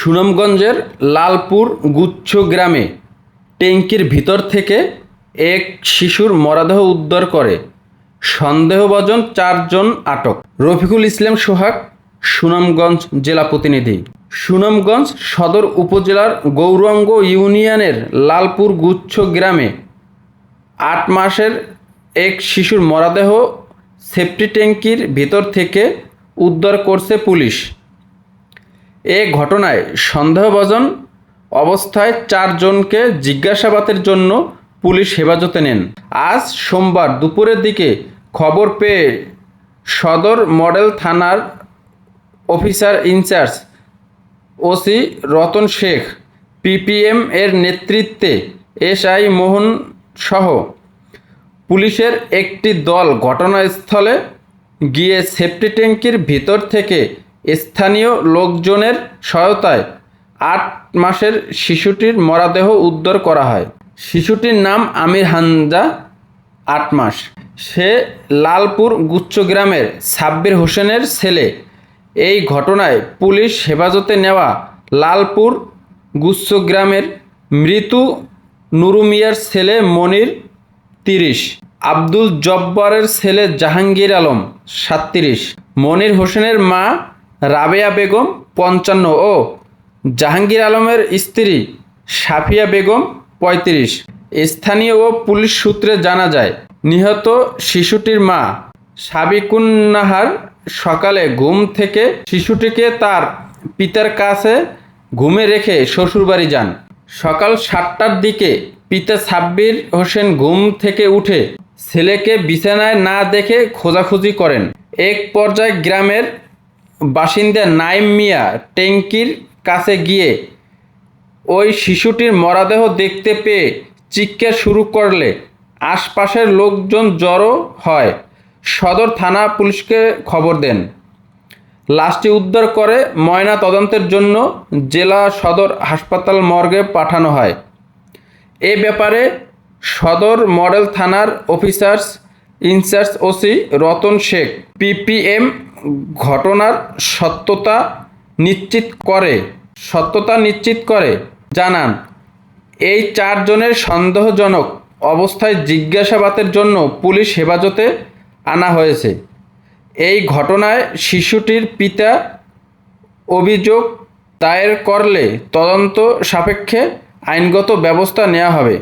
সুনামগঞ্জের লালপুর গুচ্ছ গ্রামে ট্যাঙ্কির ভিতর থেকে এক শিশুর মরদেহ উদ্ধার করে সন্দেহভাজন 4 জন আটক। রফিকুল ইসলাম সোহাগ, সুনামগঞ্জ জেলা প্রতিনিধি। সুনামগঞ্জ সদর উপজেলার গৌরাঙ্গ ইউনিয়নের লালপুর গুচ্ছ গ্রামে 8 মাসের এক শিশুর মরদেহ সেফটি ট্যাঙ্কির ভিতর থেকে উদ্ধার করছে পুলিশ। এ ঘটনায় সন্দেহভাজন অবস্থায় 4 জনকে জিজ্ঞাসাবাদের জন্য পুলিশ হেফাজতে নেন। আজ সোমবার দুপুরের দিকে খবর পেয়ে সদর মডেল থানার officer in charge OC Ratan Sheikh, PPM এর নেতৃত্বে এসআই মোহন সহ পুলিশের একটি দল ঘটনাস্থলে গিয়ে সেফটি ট্যাঙ্কির ভিতর থেকে স্থানীয় লোকজনের সহায়তায় 8 মাসের শিশুটির মরদেহ উদ্ধার করা হয়। শিশুটির নাম আমির হামজা, 8 মাস। সে লালপুর গুচ্ছ গ্রামের সাব্বির হোসেনের ছেলে। এই ঘটনায় পুলিশ হেফাজতে নেওয়া লালপুর গুচ্ছ গ্রামের মৃত নুরু মিয়ার ছেলে মনির, 30, আব্দুল জব্বারের ছেলে জাহাঙ্গীর আলম, 37, মনির হোসেনের মা রাবেয়া বেগম, 55 ও জাহাঙ্গীর আলমের স্ত্রী সাফিয়া বেগম, 35। স্থানীয় ও পুলিশ সূত্রে জানা যায়, নিহত শিশুটির মা সাবিকুন্নাহার সকালে ঘুম থেকে শিশুটিকে তার পিতার কাছে ঘুমে রেখে শ্বশুরবাড়ি যান। সকাল 7টার দিকে পিতা সাব্বির হোসেন ঘুম থেকে উঠে ছেলেকে বিছানায় না দেখে খোঁজাখুঁজি করেন। এক পর্যায়ে গ্রামের বাসিন্দা নাইম মিয়া ট্যাঙ্কির কাছে গিয়ে ওই শিশুটির মরদেহ দেখতে পেয়ে চিৎকার শুরু করলে আশপাশের লোকজন জড়ো হয়। সদর থানা পুলিশকে খবর দেন। লাশটি উদ্ধার করে ময়না তদন্তের জন্য জেলা সদর হাসপাতাল মর্গে পাঠানো হয়। এ ব্যাপারে সদর মডেল থানার officer in charge OC Ratan Sheikh, PPM ঘটনার সত্যতা নিশ্চিত করে জানান, এই 4 জনের সন্দেহজনক অবস্থায় জিজ্ঞাসাবাদের জন্য পুলিশ হেফাজতে আনা হয়েছে। এই ঘটনায় শিশুটির পিতা অভিযোগ দায়ের করলে তদন্ত সাপেক্ষে আইনগত ব্যবস্থা নেওয়া হবে।